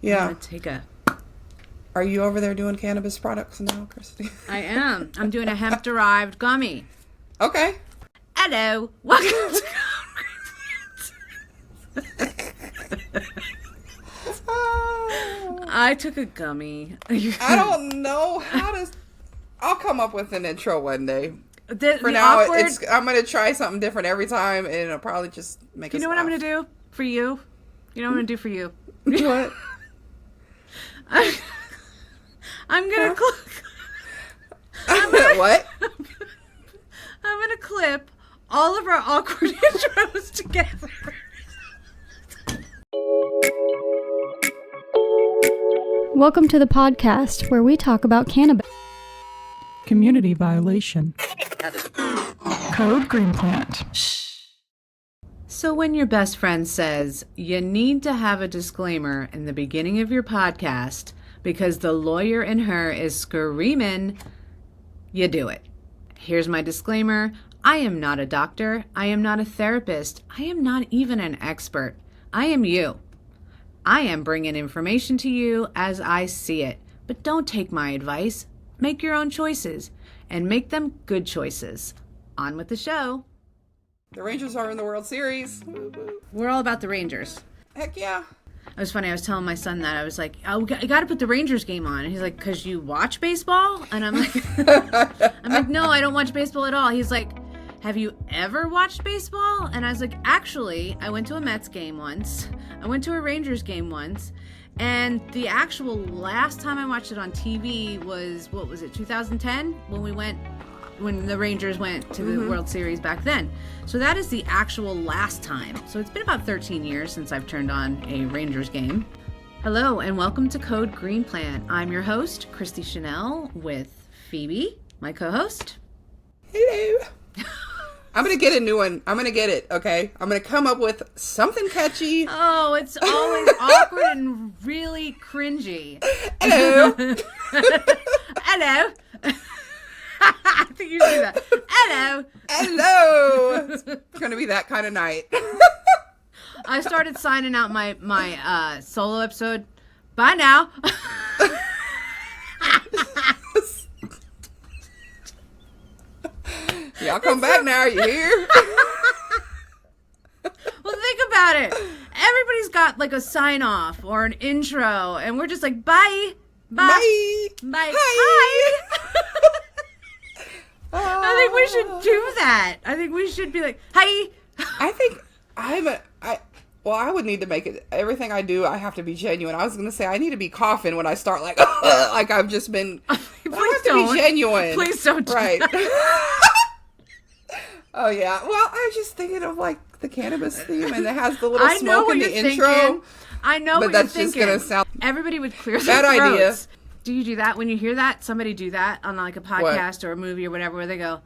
Yeah. I'm gonna take a... Are you over there doing cannabis products now, Christy? I am. I'm doing a hemp-derived gummy. Okay. Hello. Welcome to I took a gummy. I don't know how to... I'll come up with an intro one day. For now, awkward... I'm going to try something different every time, and it'll probably just make us You know what I'm going to do for you? You know what I'm going to do for you? What? I'm going to What? I'm going to clip all of our awkward intros together. Welcome to the podcast where we talk about cannabis. Community violation. Code Green Plant. So when your best friend says you need to have a disclaimer in the beginning of your podcast because the lawyer in her is screaming, you do it. Here's my disclaimer. I am not a doctor. I am not a therapist. I am not even an expert. I am you. I am bringing information to you as I see it. But don't take my advice. Make your own choices and make them good choices. On with the show. The Rangers are in the World Series. We're all about the Rangers. Heck yeah. It was funny. I was telling my son that. I was like, oh, I got to put the Rangers game on. And he's like, because you watch baseball? And I'm like, no, I don't watch baseball at all. He's like, have you ever watched baseball? And I was like, actually, I went to a Mets game once. I went to a Rangers game once. And the actual last time I watched it on TV was, 2010? When the Rangers went to the World Series back then. So that is the actual last time. So it's been about 13 years since I've turned on a Rangers game. Hello and welcome to Code Green Plant. I'm your host, Christi Chanelle, with Phoebe, my co-host. Hello. I'm going to get a new one. I'm going to get it, okay? I'm going to come up with something catchy. Oh, it's always awkward and really cringy. Hello. Hello. I think you do that. Hello. Hello. It's going to be that kind of night. I started signing out my solo episode. Bye now. Y'all come back now. Are you here? Well, think about it. Everybody's got like a sign off or an intro, and we're just like, bye. Bye. Bye. Bye. Hi. Hi. I think we should do that. I think we should be like, hi. I think I would need to make it, everything I do, I have to be genuine. I was going to say, I need to be coughing when I start like I've just been, Please I have don't. to be genuine. Please don't do right. that. Oh yeah. Well, I was just thinking of like the cannabis theme and it has the little smoke in the intro. Thinking. I know but what that's you're just thinking. going to sound Everybody would clear their bad throats. idea. Do you do that when you hear that? Somebody do that on like a podcast or a movie or whatever where they go,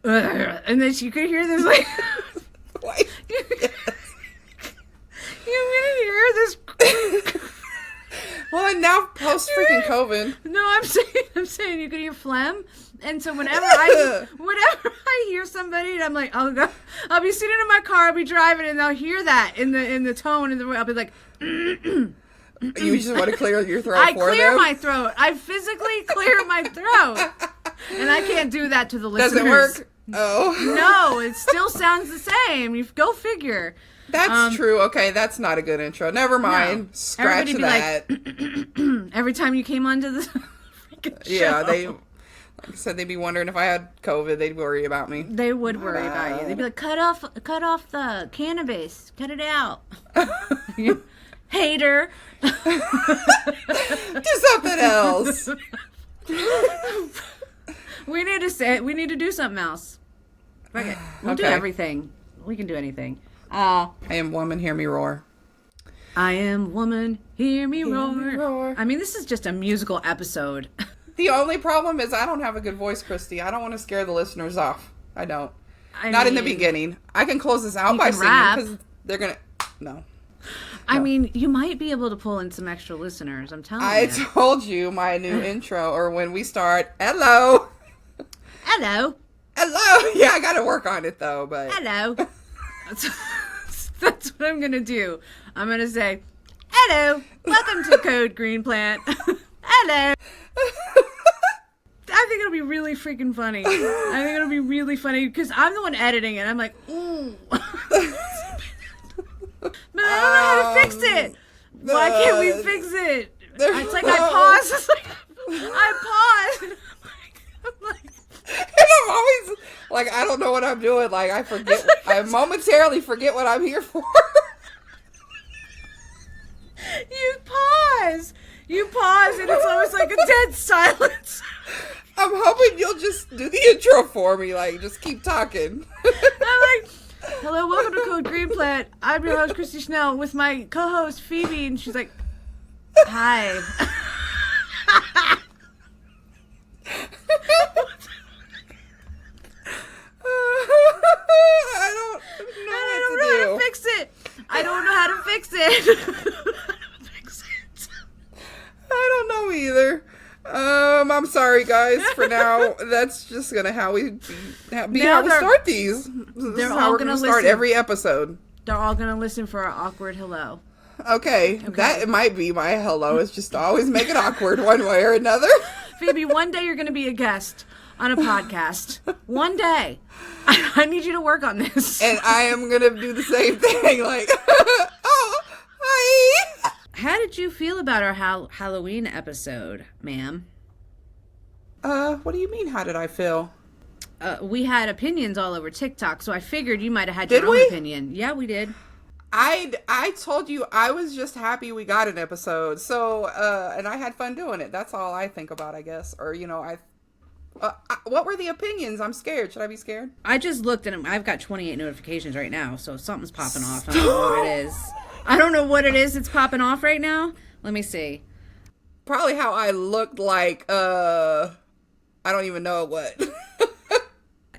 ugh, and then you could hear this like, What? You're gonna hear this. Well, and now post freaking COVID. No, I'm saying you can hear phlegm, and so whenever I hear somebody, and I'm like, I'll be sitting in my car, I'll be driving, and they'll hear that in the tone, and I'll be like, You just want to clear your throat I for clear them? my throat. I physically clear my throat, and I can't do that to the listeners. Does it work? Oh. No, it still sounds the same. You go figure. That's true. Okay, that's not a good intro. Never mind. No. Scratch that. Like, every time you came onto the freaking show. Yeah, like I said, they'd be wondering if I had COVID. They'd worry about me. They would worry about you. They'd be like, cut off the cannabis. Cut it out. Hater. Do something else. We need to do something else. Okay. We'll do everything. We can do anything. I am woman, hear me roar. I am woman, hear me roar. roar. I mean, this is just a musical episode. The only problem is I don't have a good voice, Christy. I don't want to scare the listeners off. I don't. Not in the beginning. I can close this out by singing because they're going to... No. I mean, you might be able to pull in some extra listeners. I'm telling you. I told you my new intro, or when we start, hello. Hello. Hello. Yeah, I got to work on it, though. But Hello. That's what I'm going to do. I'm going to say, Hello. Welcome to Code Green Plant. Hello. I think it'll be really freaking funny. I think it'll be really funny because I'm the one editing it. I'm like, ooh. But I don't know how to fix it. Why can't we fix it? It's like I pause. It's like I pause. I'm like, and I'm always like, I don't know what I'm doing. Like, I forget. I momentarily forget what I'm here for. You pause, and it's almost like a dead silence. I'm hoping you'll just do the intro for me. Like, just keep talking. I'm like, hello, welcome to Code Green Plant. I'm your host, Christi Chanelle, with my co-host, Phoebe, and she's like, hi. I don't know how to fix it. I don't know how to fix it. I don't know either. I'm sorry, guys. For now, that's just gonna how we how we start these. This is how we're gonna start every episode. They're all gonna listen for our awkward hello. Okay, that might be my hello. It's just always make it awkward one way or another. Phoebe, one day you're gonna be a guest on a podcast. One day, I need you to work on this. And I am gonna do the same thing. Like, oh, hi. How did you feel about our Halloween episode, ma'am? What do you mean, how did I feel? We had opinions all over TikTok, so I figured you might have had your own opinion. Yeah, we did. I told you I was just happy we got an episode. So, and I had fun doing it. That's all I think about, I guess. Or, you know, what were the opinions? I'm scared. Should I be scared? I just looked and I've got 28 notifications right now, so something's popping off. I don't know what it is. I don't know what it is that's popping off right now. Let me see. Probably how I looked like, I don't even know what.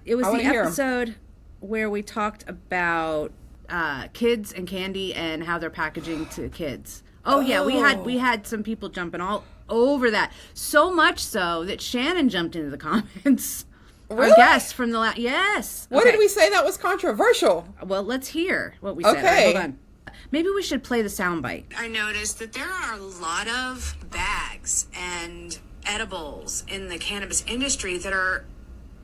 It was the episode where we talked about kids and candy and how they're packaging to kids. Oh yeah, we had some people jumping all over that. So much so that Shannon jumped into the comments. Really? Our guest from the yes. What did we say that was controversial? Well, let's hear what we said. Okay. Right, hold on. Maybe we should play the soundbite. I noticed that there are a lot of bags and edibles in the cannabis industry that are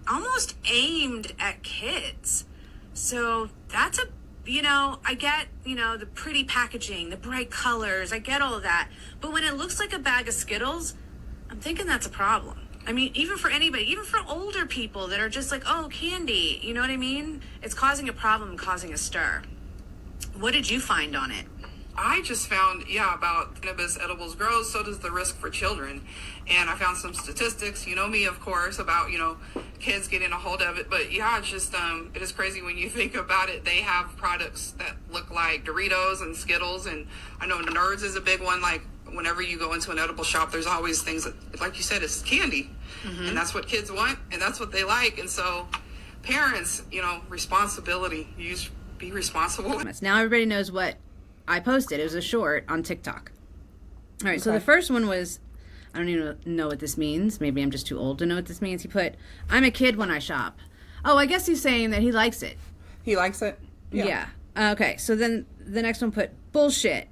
almost aimed at kids. So that's I get, the pretty packaging, the bright colors, I get all of that. But when it looks like a bag of Skittles, I'm thinking that's a problem. I mean, even for anybody, even for older people that are just like, oh, candy, you know what I mean? It's causing a problem, causing a stir. What did you find on it? I just found, about cannabis edibles grows, so does the risk for children. And I found some statistics, me, of course, about, kids getting a hold of it. But it's just, it is crazy when you think about it. They have products that look like Doritos and Skittles. And I know Nerds is a big one. Like, whenever you go into an edible shop, there's always things that, like you said, it's candy. Mm-hmm. And that's what kids want, and that's what they like. And so parents, responsibility, be responsible. Now everybody knows what I posted. It was a short on TikTok. All right, so the first one was, I don't even know what this means. Maybe I'm just too old to know what this means. He put, I'm a kid when I shop. Oh, I guess he's saying that he likes it. He likes it? Yeah. Okay, so then the next one put, bullshit.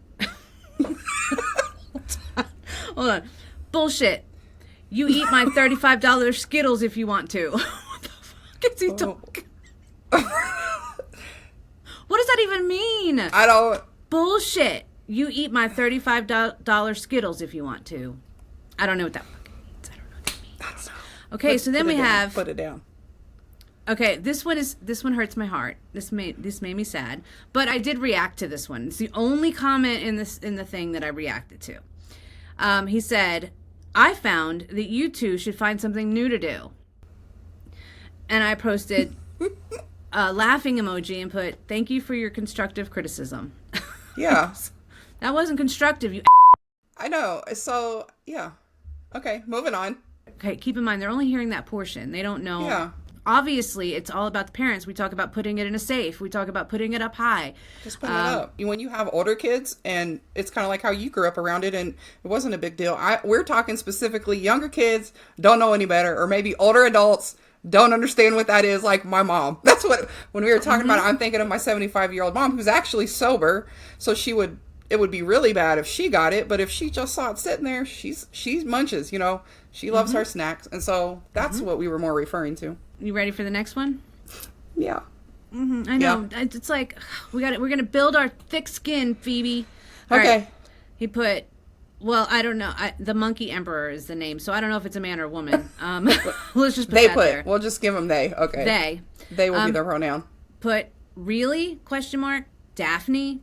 Hold on. Bullshit. You eat my $35 Skittles if you want to. What the fuck is he talking? What does that even mean? I don't. Bullshit. You eat my $35 Skittles if you want to. I don't know what that fucking means. I don't know what that means. Okay, so then we have. Put it down. Okay, this one hurts my heart. This made me sad, but I did react to this one. It's the only comment in the thing that I reacted to. He said, "I found that you two should find something new to do," and I posted a laughing emoji and put, "Thank you for your constructive criticism." Yeah, that wasn't constructive. You. I know. So yeah. Okay, moving on. Okay, keep in mind they're only hearing that portion. They don't know. Yeah. Obviously, it's all about the parents. We talk about putting it in a safe. We talk about putting it up high. Just put it up. When you have older kids, and it's kind of like how you grew up around it, and it wasn't a big deal. We're talking specifically younger kids, don't know any better, or maybe older adults don't understand what that is, like my mom. That's what, when we were talking about it, I'm thinking of my 75-year-old mom who's actually sober, so she would it would be really bad if she got it, but if she just saw it sitting there, she munches, you know. She loves her snacks, and so that's what we were more referring to. You ready for the next one? Yeah. I know. Yeah. It's like we're gonna build our thick skin, Phoebe. All okay. Right. He put, well, I don't know. The Monkey Emperor is the name, so I don't know if it's a man or a woman. Let's just put that there. We'll just give them they. Okay. They will be their pronoun. Put really ? Daphne ?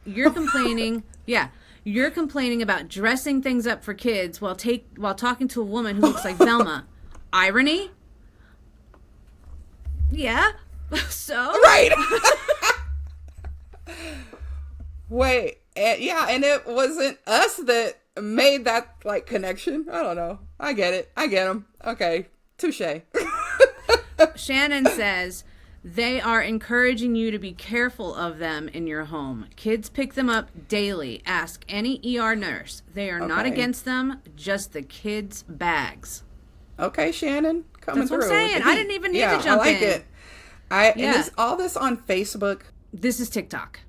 You're complaining. Yeah. You're complaining about dressing things up for kids while talking to a woman who looks like Velma. Irony? Yeah. So? Right. Wait. And it wasn't us that made that, like, connection. I don't know. I get it. I get them. Okay. Touche. Shannon says, they are encouraging you to be careful of them in your home. Kids pick them up daily. Ask any ER nurse. They are not against them, just the kids' bags. Okay, Shannon. Coming through. That's what I'm saying. I didn't even need to jump in. I like it. And all this on Facebook. This is TikTok.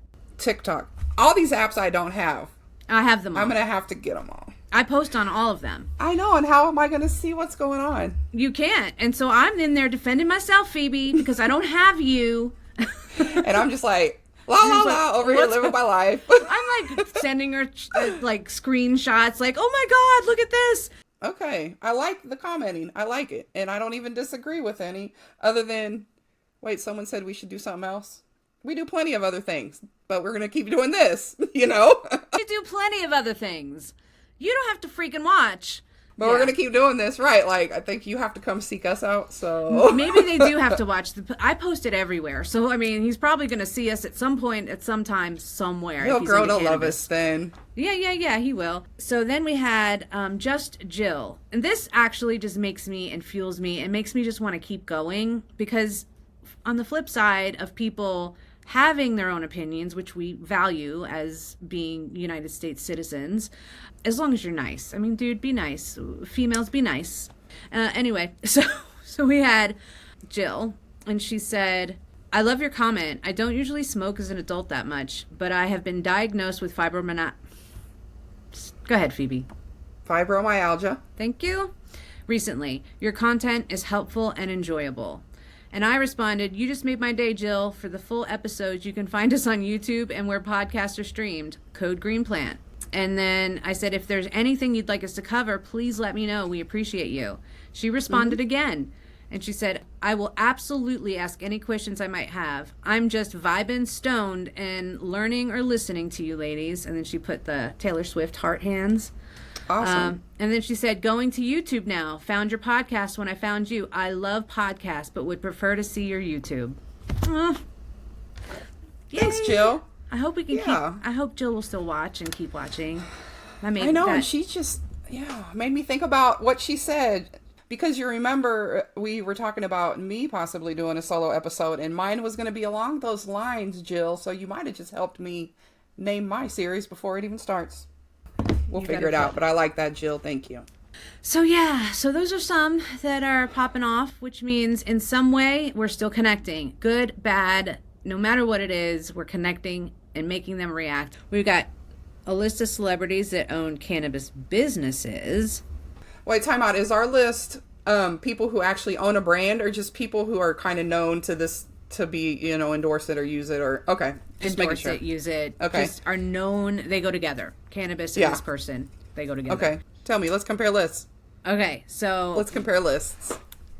All these apps I don't have. I have them all. I'm going to have to get them all. I post on all of them. I know, and how am I going to see what's going on? You can't. And so I'm in there defending myself, Phoebe, because I don't have you. And I'm just like, la, over here living my life. I'm like sending her like screenshots like, oh my God, look at this. Okay. I like the commenting. I like it. And I don't even disagree with any other than, wait, someone said we should do something else. We do plenty of other things, but we're going to keep doing this, you know? We do plenty of other things. You don't have to freaking watch. But we're going to keep doing this, right? Like, I think you have to come seek us out, so... Maybe they do have to watch. I post it everywhere. So, I mean, he's probably going to see us at some point, at some time, somewhere. He'll grow to love us then. Yeah, he will. So then we had Just Jill. And this actually just makes me and fuels me and makes me just want to keep going. Because on the flip side of people having their own opinions, which we value as being United States citizens, as long as you're nice. I mean, dude, be nice. Females, be nice. Anyway, so we had Jill, and she said, I love your comment. I don't usually smoke as an adult that much, but I have been diagnosed with fibromyalgia. Go ahead, Phoebe. Fibromyalgia. Thank you. Recently, your content is helpful and enjoyable. And I responded, you just made my day, Jill. For the full episodes, you can find us on YouTube and where podcasts are streamed. Code Green Plant. And then I said, if there's anything you'd like us to cover, please let me know. We appreciate you. She responded again. And she said, I will absolutely ask any questions I might have. I'm just vibing, stoned, and learning or listening to you ladies. And then she put the Taylor Swift heart hands. Awesome. And then she said, going to YouTube now. Found your podcast when I found you. I love podcasts, but would prefer to see your YouTube. Thanks, Jill. I hope we can keep. I hope Jill will still watch and keep watching. I know, and she just made me think about what she said. Because you remember we were talking about me possibly doing a solo episode, and mine was going to be along those lines, Jill. So you might have just helped me name my series before it even starts. We'll figure it out, but I like that, Jill. Thank you. So those are some that are popping off, which means in some way we're still connecting. Good, bad, no matter what it is, we're connecting and making them react. We've got a list of celebrities that own cannabis businesses. Wait, time out. Is our list people who actually own a brand or just people who are kind of known to this, to be, endorse it or use it or, okay. Just making sure. Use it. Okay. Just are known, they go together. Cannabis and this person, they go together. Okay. Tell me, let's compare lists. Okay, so. Let's compare lists.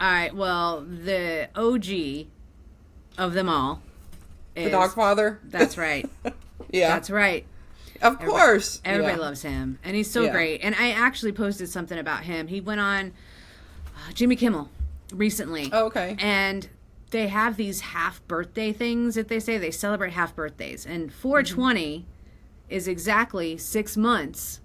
All right, well, the OG of them all is. The Dogfather? That's right. Yeah. That's right. Of course. Everybody loves him. And he's so great. And I actually posted something about him. He went on Jimmy Kimmel recently. Oh, okay. And they have these half birthday things that they say. They celebrate half birthdays. And 420 is exactly 6 months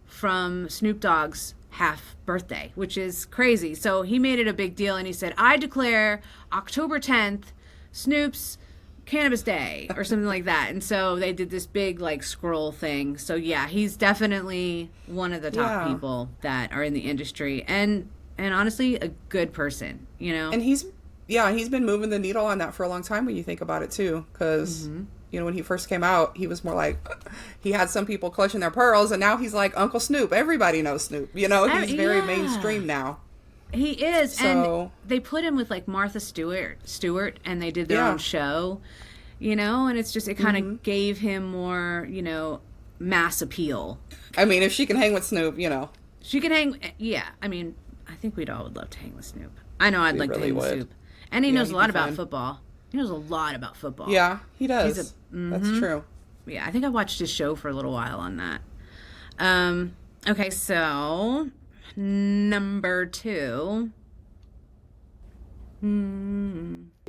from Snoop Dogg's half birthday, which is crazy. So he made it a big deal. And he said, I declare October 10th, Snoop's Cannabis Day or something like that. And so they did this big scroll thing. So yeah, he's definitely one of the top people that are in the industry and honestly a good person, And he's been moving the needle on that for a long time when you think about it too, because You know, when he first came out, he was more like, he had some people clutching their pearls, and now he's like Uncle Snoop. Everybody knows Snoop. You know, he's very mainstream now. He is. So, and they put him with like Martha Stewart, and they did their own show, you know, and it's just, it kind of gave him more, you know, mass appeal. I mean, if she can hang with Snoop, you know. She can hang, yeah. I mean, I think we'd all would love to hang with Snoop. I know I'd like to hang with Snoop. And he knows a lot about football. He knows a lot about football. Yeah, he does. That's true. Yeah, I think I watched his show for a little while on that. Okay, so number 2.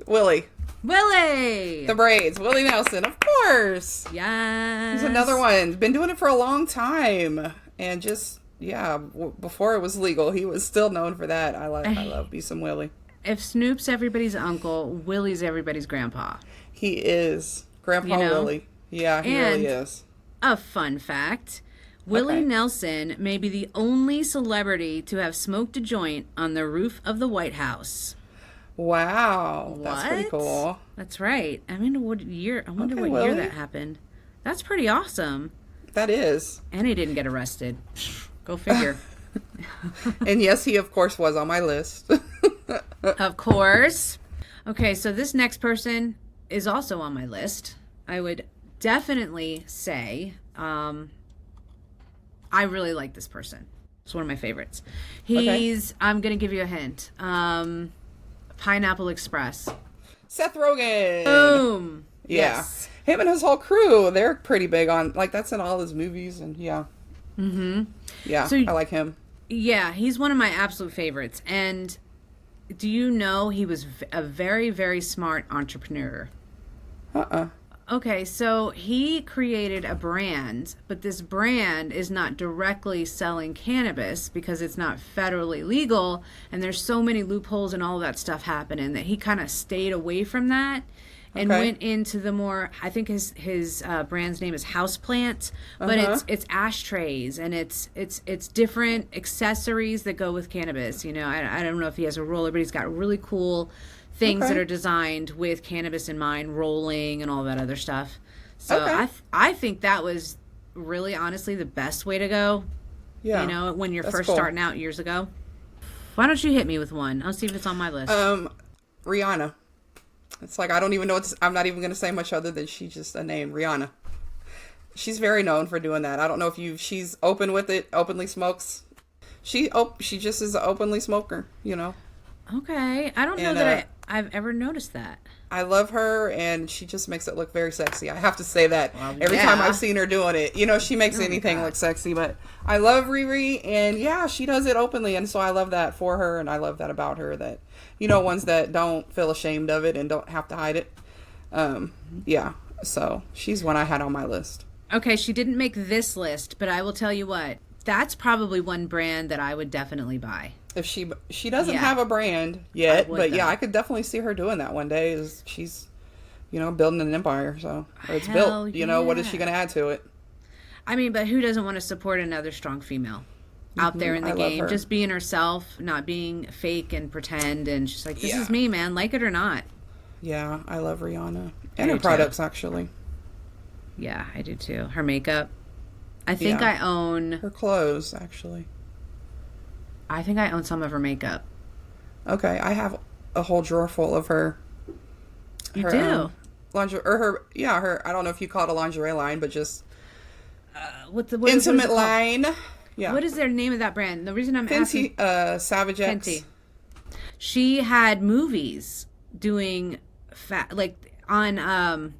Willie. The braids. Willie Nelson, of course. Yes. He's another one. Been doing it for a long time. And just, before it was legal, he was still known for that. I love me some Willie. If Snoop's everybody's uncle, Willie's everybody's grandpa. He is. Grandpa Willie. Yeah, he really is. A fun fact. Willie Nelson may be the only celebrity to have smoked a joint on the roof of the White House. Wow. That's pretty cool. That's right. I wonder what year that happened. That's pretty awesome. That is. And he didn't get arrested. Go figure. And yes, he of course was on my list. Of course. Okay, so this next person is also on my list. I would definitely say I really like this person. It's one of my favorites. I'm going to give you a hint. Pineapple Express. Seth Rogen. Boom. Yeah. Yes. Him and his whole crew, they're pretty big on, like, that's in all his movies, and yeah. Yeah, so, I like him. Yeah, he's one of my absolute favorites. And do you know he was a very, very smart entrepreneur? Okay, so he created a brand, but this brand is not directly selling cannabis because it's not federally legal, and there's so many loopholes and all of that stuff happening that he kind of stayed away from that and went into the more, I think his brand's name is Houseplant, but it's ashtrays and it's different accessories that go with cannabis. You know, I don't know if he has a roller, but he's got really cool things that are designed with cannabis in mind, rolling and all that other stuff. So I think that was really honestly the best way to go. Yeah. You know, when you're first starting out years ago. Why don't you hit me with one? I'll see if it's on my list. Rihanna. It's like, I don't even know I'm not even going to say much other than she's just a name, Rihanna. She's very known for doing that. I don't know if she's open with it, openly smokes. She just is an openly smoker, you know. Okay. I don't know that I've ever noticed that. I love her, and she just makes it look very sexy. I have to say that every time I've seen her doing it. You know, she makes anything look sexy, but I love Riri, and yeah, she does it openly, and so I love that for her, and I love that about her, that, you know, ones that don't feel ashamed of it and don't have to hide it. Yeah, so she's one I had on my list. Okay, she didn't make this list, but I will tell you what, that's probably one brand that I would definitely buy. If she doesn't have a brand yet, but yeah, I could definitely see her doing that one day. Is she's, you know, building an empire, so or it's built. You know, what is she going to add to it? I mean, but who doesn't want to support another strong female out there in the game? Just being herself, not being fake and pretend, and she's like, this is me, man, like it or not. Yeah, I love Rihanna and her products actually. Yeah, I do too. Her makeup. I think I own her clothes actually. I think I own some of her makeup. Okay, I have a whole drawer full of her. You do? Lingerie, or her. I don't know if you call it a lingerie line, but just what intimate line. Yeah. What is their name of that brand? The reason I'm asking. Savage X. Fenty. She had movies doing like on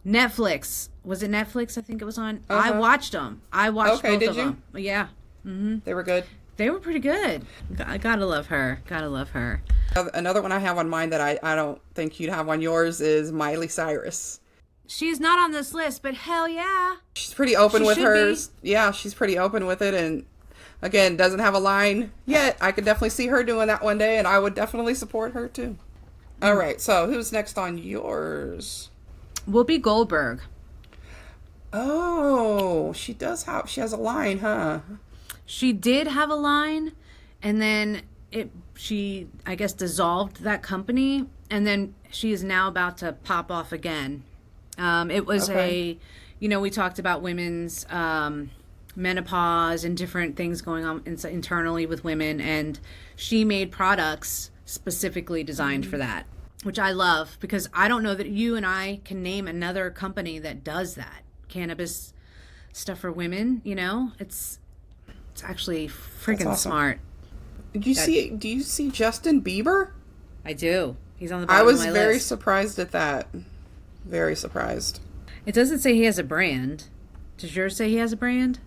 Netflix. Was it Netflix? I think it was on. I watched them. I watched both of them. Yeah. Mm-hmm. They were good. They were pretty good. I gotta love her. Gotta love her. Another one I have on mine that I don't think you'd have on yours is Miley Cyrus. She's not on this list, but hell yeah. She's pretty open with hers. Yeah, she's pretty open with it. And again, doesn't have a line yet. I could definitely see her doing that one day, and I would definitely support her too. All right, so who's next on yours? Whoopi Goldberg. Oh, she has a line, huh? She did have a line, and then she, I guess, dissolved that company, and then she is now about to pop off again. It was Okay. we talked about women's menopause and different things going on internally with women, and she made products specifically designed for that, which I love, because I don't know that you and I can name another company that does that. Cannabis stuff for women, it's actually freaking awesome. smart. Do you see Justin Bieber? I do. He's on the I bottom was of my very list. surprised at that. Very surprised. It doesn't say he has a brand. Does yours say he has a brand?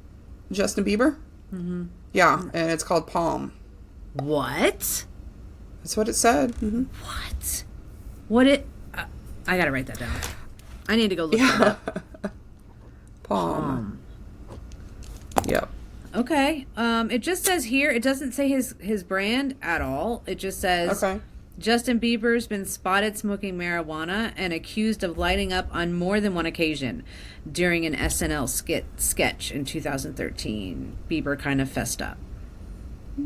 Justin Bieber? Mm-hmm. Yeah, and it's called Palm. What? That's what it said. Mm-hmm. What? What it... I gotta write that down. I need to go look that up. Palm. Yep. Okay. It just says here, it doesn't say his brand at all. It just says... Okay. Justin Bieber's been spotted smoking marijuana and accused of lighting up on more than one occasion during an SNL sketch in 2013. Bieber kind of fessed up.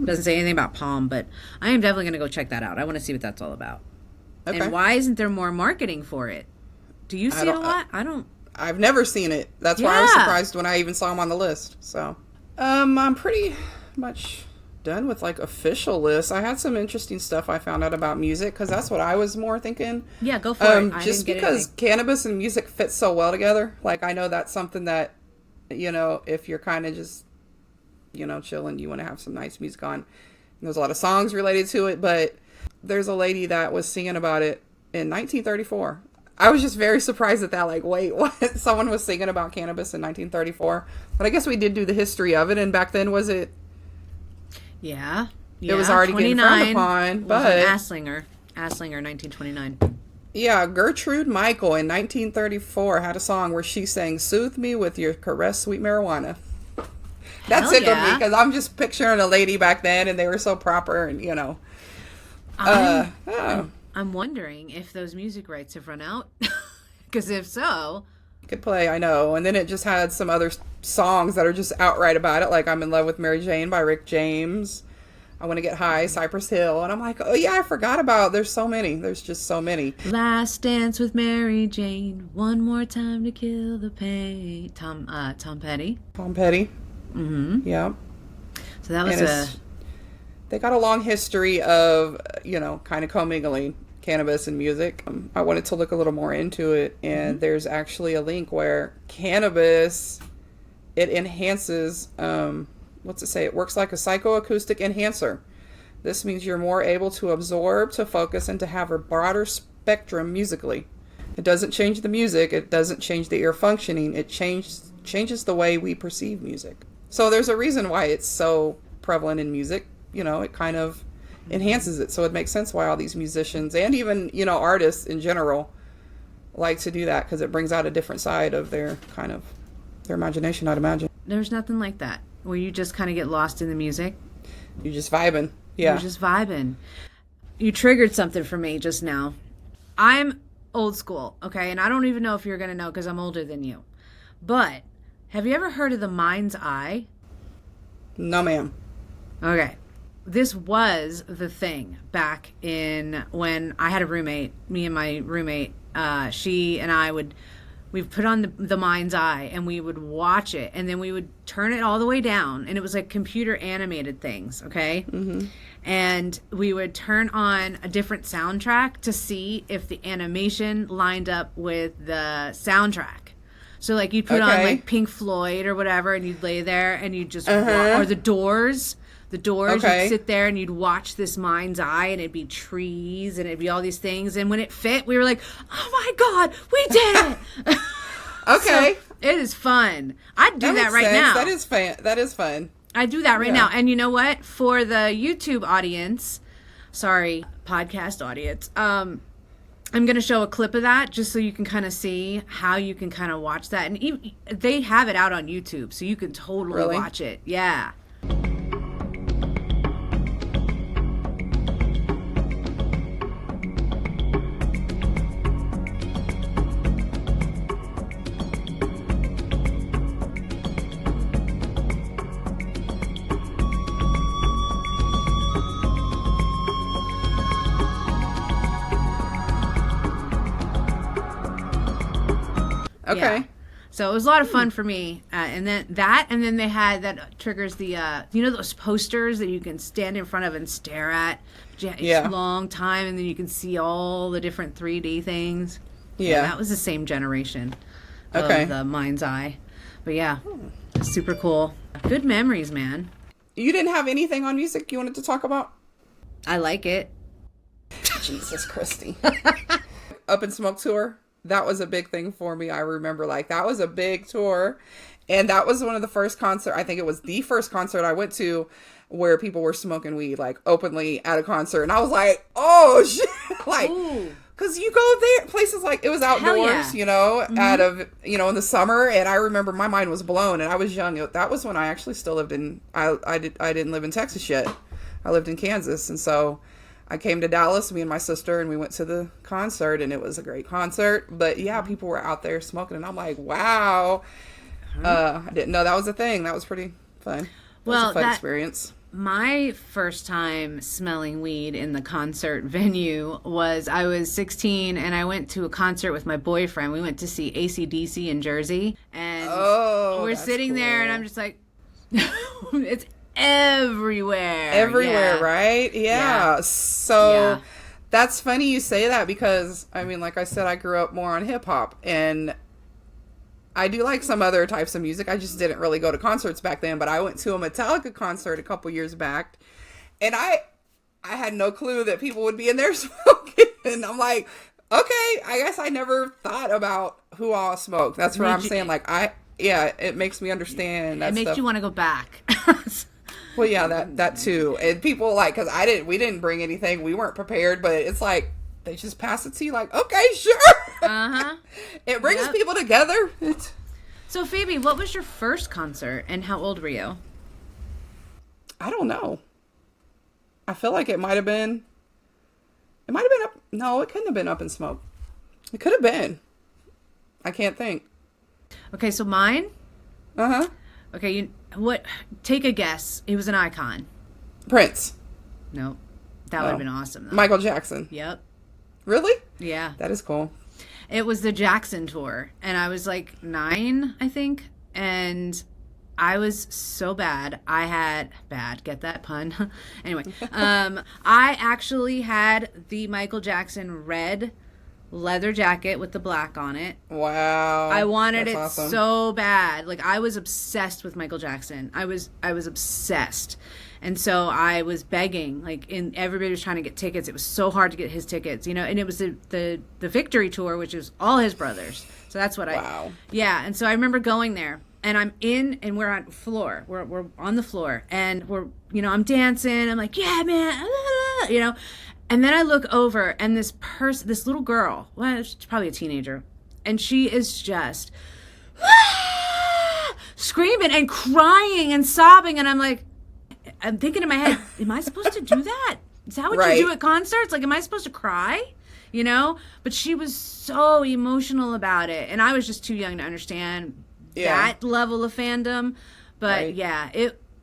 Doesn't say anything about Palm, but I am definitely going to go check that out. I want to see what that's all about. Okay. And why isn't there more marketing for it? Do you see it a lot? I don't. I've never seen it. That's why I was Yeah. surprised when I even saw him on the list. So, I'm pretty much done with like official lists. I had some interesting stuff I found out about music, because that's what I was more thinking. Yeah, go for it. I Just didn't get because anything. cannabis and music fit so well together. Like, I know that's something that, if you're kind of just, chilling, you want to have some nice music on. There's a lot of songs related to it, but there's a lady that was singing about it in 1934. I was just very surprised at that. Like, wait, what? Someone was singing about cannabis in 1934. But I guess we did do the history of it, and back then, was it? Yeah. It was already getting frowned upon, was but- an Asslinger, 1929. Yeah, Gertrude Michael in 1934 had a song where she sang, "Soothe me with your caress, sweet marijuana." That's Hell it for me, yeah. because I'm just picturing a lady back then, and they were so proper, and I'm wondering if those music rights have run out. Because if so, could play, I know. And then it just had some other songs that are just outright about it, like "I'm in Love with Mary Jane" by Rick James, "I Want to Get High," Cypress Hill, and I'm like, oh yeah, I forgot about. There's so many. There's just so many. Last Dance with Mary Jane, one more time to kill the pain. Tom Petty. Tom Petty. Mm-hmm. Yeah. So that was They got a long history of, kind of commingling cannabis and music. I wanted to look a little more into it, and there's actually a link where cannabis, it enhances, what's it say? It works like a psychoacoustic enhancer. This means you're more able to absorb, to focus, and to have a broader spectrum musically. It doesn't change the music. It doesn't change the ear functioning. It changes the way we perceive music. So there's a reason why it's so prevalent in music. It kind of enhances it. So it makes sense why all these musicians and even, artists in general like to do that, because it brings out a different side of their imagination, I'd imagine. there's nothing like that where you just kind of get lost in the music. You're just vibing. Yeah. You're just vibing. You triggered something for me just now. I'm old school, okay? And I don't even know if you're going to know because I'm older than you. But have you ever heard of the mind's eye? No, ma'am. Okay. This was the thing back in when I had a roommate, me and my roommate, she and I we'd put on the mind's eye and we would watch it, and then we would turn it all the way down, and it was like computer animated things, okay? Mm-hmm. And we would turn on a different soundtrack to see if the animation lined up with the soundtrack. So like you'd put on like Pink Floyd or whatever, and you'd lay there and you'd just or the Doors. You'd sit there and you'd watch this mind's eye, and it'd be trees and it'd be all these things. And when it fit, we were like, oh my God, we did it. Okay. So it is fun. I'd do that right sense. now. That is fun. I do that right now. And you know what? For the YouTube audience, sorry, podcast audience, I'm going to show a clip of that just so you can kind of see how you can kind of watch that. And even, they have it out on YouTube, so you can totally watch it. Yeah. Okay. Yeah. So it was a lot of fun for me. And then they had that triggers the, those posters that you can stand in front of and stare at. It's a long time, and then you can see all the different 3D things. Yeah. That was the same generation of the Mind's Eye. But yeah, super cool. Good memories, man. You didn't have anything on music you wanted to talk about? I like it. Jesus, Christy. Up in Smoke tour. That was a big thing for me. I remember that was a big tour. And that was one of the first concert. I think it was the first concert I went to where people were smoking weed openly at a concert. And I was like, oh shit. Cause you go there, places it was outdoors, out of, in the summer. And I remember my mind was blown, and I was young. That was when I actually still lived in, I didn't live in Texas yet. I lived in Kansas. And so I came to Dallas, me and my sister, and we went to the concert, and it was a great concert. But yeah, people were out there smoking, and I'm like, wow. I didn't know that was a thing. That was pretty fun. It was a fun experience. My first time smelling weed in the concert venue was I was 16, and I went to a concert with my boyfriend. We went to see AC/DC in Jersey, and we're sitting there, and I'm just like, it's everywhere, right? Yeah. So that's funny you say that, because I mean, like I said, I grew up more on hip hop, and I do like some other types of music. I just didn't really go to concerts back then, but I went to a Metallica concert a couple years back, and I had no clue that people would be in there smoking. And I'm like, okay, I guess I never thought about who all smoked. That's what I'm saying. It makes me understand that it makes stuff. You want to go back. Well, yeah, that too. And people because we didn't bring anything. We weren't prepared, but it's they just pass it to you okay, sure. It brings people together. So, Phoebe, what was your first concert, and how old were you? I don't know. I feel like it might have been up. No, it couldn't have been Up in Smoke. It could have been. I can't think. Okay, so mine? Okay, take a guess. He was an icon. Prince. No. That would have been awesome, though. Michael Jackson. Yep. Really? Yeah. That is cool. It was the Jackson tour, and I was 9, I think, and I was so bad. Get that pun? Anyway, I actually had the Michael Jackson red leather jacket with the black on it. Wow. I wanted it awesome. so bad. I was obsessed with Michael Jackson. I was obsessed. And so I was begging, and everybody was trying to get tickets. It was so hard to get his tickets, and it was the Victory Tour, which is all his brothers. So that's what yeah. And so I remember going there, and I'm in, and we're on the floor. We're on the floor, and I'm dancing. I'm like, yeah, man, and then I look over, and this little girl, well, she's probably a teenager, and she is just screaming and crying and sobbing, and I'm thinking in my head, am I supposed to do that? Is that what you do at concerts? Am I supposed to cry? But she was so emotional about it, and I was just too young to understand that level of fandom. But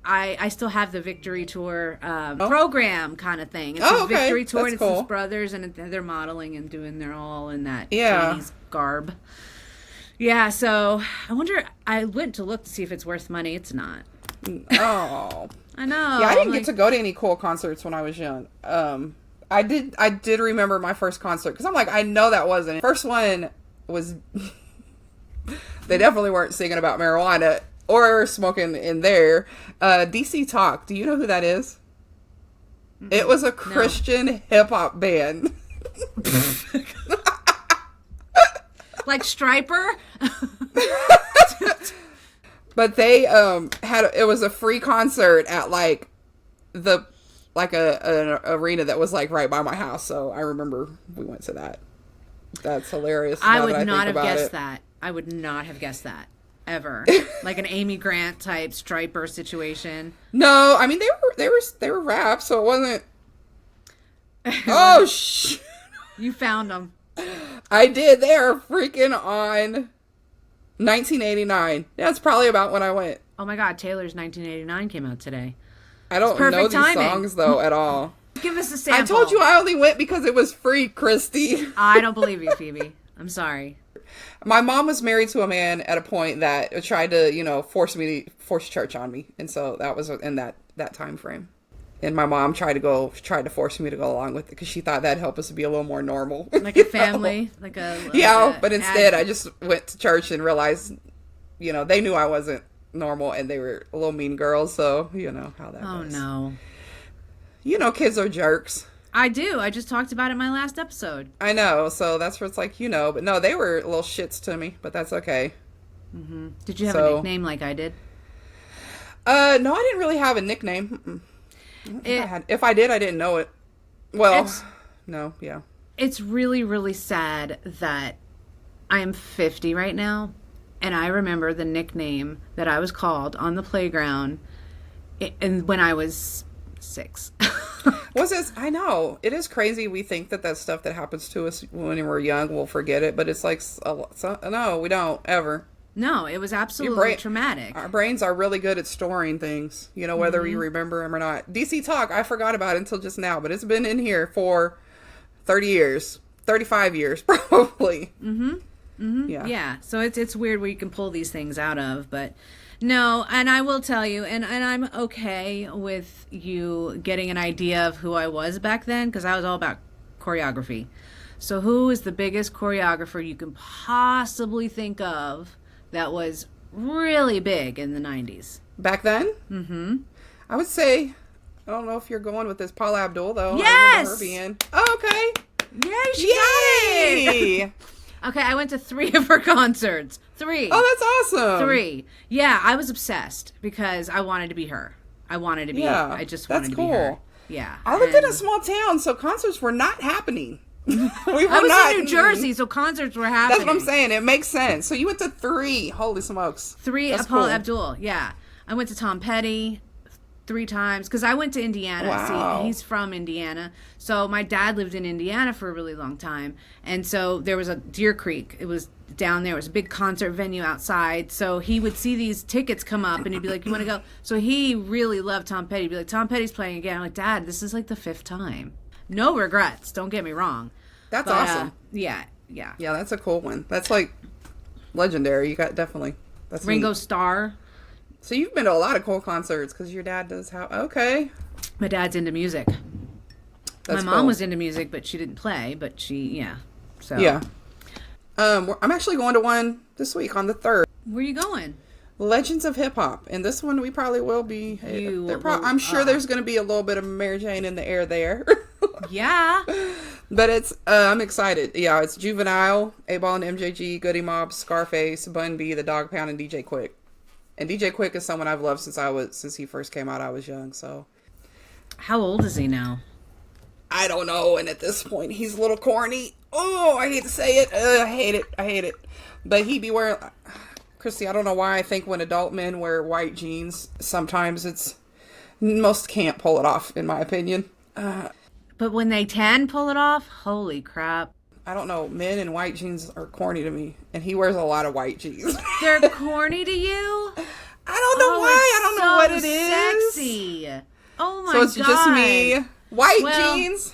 I still have the Victory Tour program kind of thing. It's a Victory Tour, and it's his brothers, and they're modeling and doing their all in that Chinese garb. Yeah, so I went to look to see if it's worth money. It's not. Oh. I know. Yeah, I didn't get to go to any cool concerts when I was young. I did remember my first concert, because I'm I know that wasn't it. First one was they definitely weren't singing about marijuana or smoking in there. DC Talk. Do you know who that is? Mm-mm. It was a Christian hip hop band. Like Striper? But they it was a free concert at an arena that was right by my house. So I remember we went to that. That's hilarious. I would not have guessed that. I would not have guessed that ever. An Amy Grant type Striper situation. No, I mean they were rap, so it wasn't. Oh shh! You found them. I did. They're freaking on 1989. That's probably about when I went. Oh my God, Taylor's 1989 came out today. I don't know these songs though at all. Give us a sample. I told you I only went because it was free, Christy. I don't believe you, Phoebe. I'm sorry. My mom was married to a man at a point that tried to, force church on me. And so that was in that time frame. And my mom tried to force me to go along with it because she thought that'd help us to be a little more normal. Like a family, but instead I just went to church and realized, they knew I wasn't normal and they were little mean girls. So, you know how that goes. Oh, no. Kids are jerks. I do. I just talked about it in my last episode. I know. So that's where it's like, but no, they were little shits to me, but that's okay. Mm-hmm. Did you have a nickname like I did? No, I didn't really have a nickname. If I did, I didn't know it. Well, no, yeah. It's really, really sad that I'm 50 right now, and I remember the nickname that I was called on the playground and when I was 6. I know. It is crazy. We think that stuff that happens to us when we're young, we'll forget it, but it's like, no, we don't, ever. No, it was absolutely traumatic. Our brains are really good at storing things, whether we remember them or not. DC Talk, I forgot about it until just now, but it's been in here for 30 years, 35 years, probably. Mm-hmm. Mm-hmm. Yeah. So it's weird where you can pull these things out of, but no, and I will tell you, and I'm okay with you getting an idea of who I was back then, because I was all about choreography. So who is the biggest choreographer you can possibly think of that was really big in the 90s? Back then? Mm-hmm. I would say, I don't know if you're going with this Paula Abdul, though. Yes! I remember her being. Oh, okay. Yay, she got it! Okay, I went to 3 of her concerts. 3. Oh, that's awesome. 3. Yeah, I was obsessed because I wanted to be her. I just wanted to be her. Yeah. I lived in a small town, so concerts were not happening. I was in New Jersey, so concerts were happening. That's what I'm saying. It makes sense. So you went to 3. Holy smokes. 3 of Paula Abdul. Yeah. I went to Tom Petty 3 times because I went to Indiana. Wow. See, he's from Indiana. So my dad lived in Indiana for a really long time. And so there was a Deer Creek. It was down there. It was a big concert venue outside. So he would see these tickets come up and he'd be like, you want to go? So he really loved Tom Petty. He'd be like, Tom Petty's playing again. I'm like, Dad, this is like the 5th time. No regrets. Don't get me wrong. That's awesome. Yeah. Yeah, that's a cool one. That's like legendary. You got definitely. That's Ringo neat. Starr. So you've been to a lot of cool concerts because your dad does how? Okay. My dad's into music. That's My mom was into music, but she didn't play. But So yeah. I'm actually going to one this week on the 3rd. Where are you going? Legends of Hip Hop, and this one we probably will be. I'm sure there's going to be a little bit of Mary Jane in the air there. Yeah. But it's I'm excited. Yeah, it's Juvenile, A-Ball and MJG, Goody Mob, Scarface, Bun B, The Dog Pound, and DJ Quick. And DJ Quick is someone I've loved since he first came out. I was young, so. How old is he now? I don't know, and at this point, he's a little corny. Oh, I hate to say it. I hate it. But he be wearing... Christy, I don't know why I think when adult men wear white jeans, sometimes most can't pull it off, in my opinion. But when they can pull it off, holy crap. I don't know. Men in white jeans are corny to me, and he wears a lot of white jeans. They're corny to you? I don't know why. I don't know what it is. Sexy. Oh my god. So it's just me. White jeans.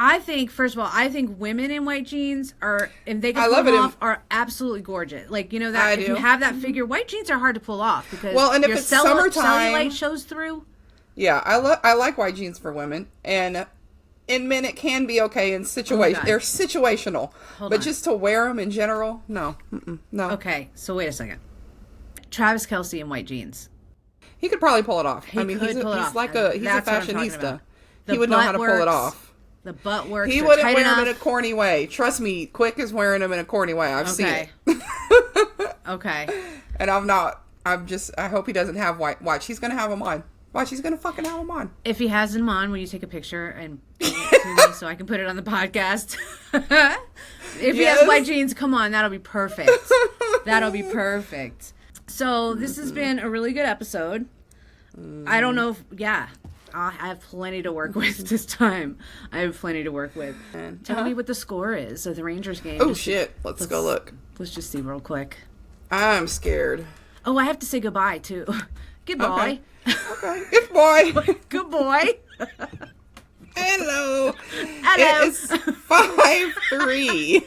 I think, first of all, women in white jeans are, if they can pull them off, are absolutely gorgeous. Like, that if you have that figure, white jeans are hard to pull off because and if it's summertime, cellulite shows through. Yeah, I like white jeans for women, and in men it can be okay in situation. They're situational, but just to wear them in general, no. No. Okay, so wait a second. Travis Kelce in white jeans. He could probably pull it off. He's a fashionista. He would know how to pull it off. The butt works. He wouldn't wear them in a corny way. Trust me, Quick is wearing them in a corny way. I've seen it. Okay. And I'm not. I hope he doesn't have white. Watch, he's going to have them on. Watch, he's going to fucking have them on. If he has them on, will you take a picture and bring it to me so I can put it on the podcast? If he has white jeans, come on. That'll be perfect. That'll be perfect. So this has been a really good episode. I don't know I have plenty to work with this time. I have plenty to work with. Tell me what the score is of the Rangers game. Oh, shit. Let's go look. Let's just see real quick. I'm scared. Oh, I have to say goodbye, too. Goodbye. Okay. Good boy. Good boy. Hello. It's 5-3.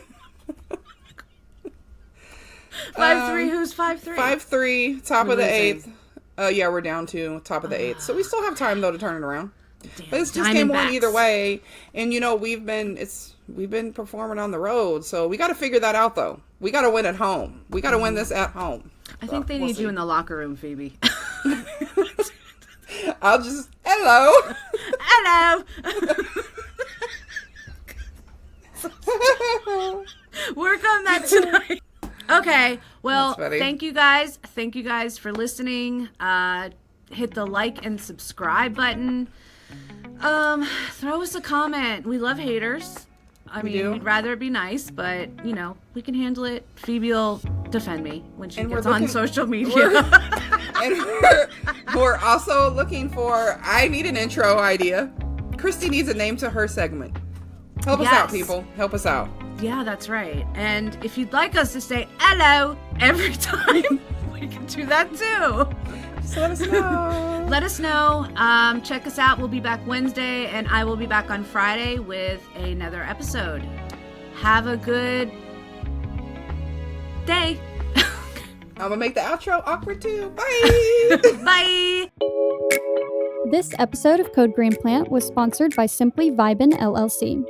5-3. Who's 5-3? 5-3, top of the losing. 8th. Yeah, we're down to top of the 8th. So we still have time, though, to turn it around. Damn, But it's just game one Diamondbacks. either way. And, you know, we've been performing on the road. So we got to figure that out, though. We got to win at home. We got to win this at home. I think they need you in the locker room, Phoebe. I'll just, hello. Hello. Work on that tonight. Okay. Well, That's funny. thank you guys. Thank you guys for listening. Hit the like and subscribe button. Throw us a comment. We love haters. I mean, do. we'd rather it be nice, but, you know, we can handle it. Phoebe will defend me when she And gets we're on looking- social media. And we're also looking for, I need an intro idea. Christi needs a name to her segment. Help us out, Yes. people. Help us out. Yeah, that's right. And if you'd like us to say hello every time, we can do that too. Just let us know. Let us know. Check us out. We'll be back Wednesday, and I will be back on Friday with another episode. Have a good day. I'm going to make the outro awkward too. Bye. Bye. This episode of Code Green Plant was sponsored by Simply Vibin LLC.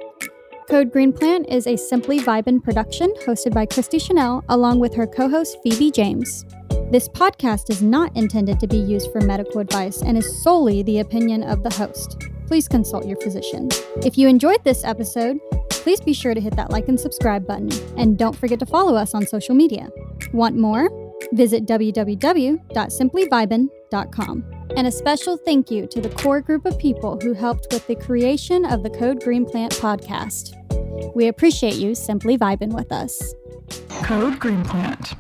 Code Green Plant is a Simply Vibin production hosted by Christi Chanelle along with her co-host Phoebe James. This podcast is not intended to be used for medical advice and is solely the opinion of the host. Please consult your physician. If you enjoyed this episode, please be sure to hit that like and subscribe button, and don't forget to follow us on social media. Want more? Visit www.simplyvibin.com. And a special thank you to the core group of people who helped with the creation of the Code Green Plant podcast. We appreciate you simply vibing with us. Code Green Plant.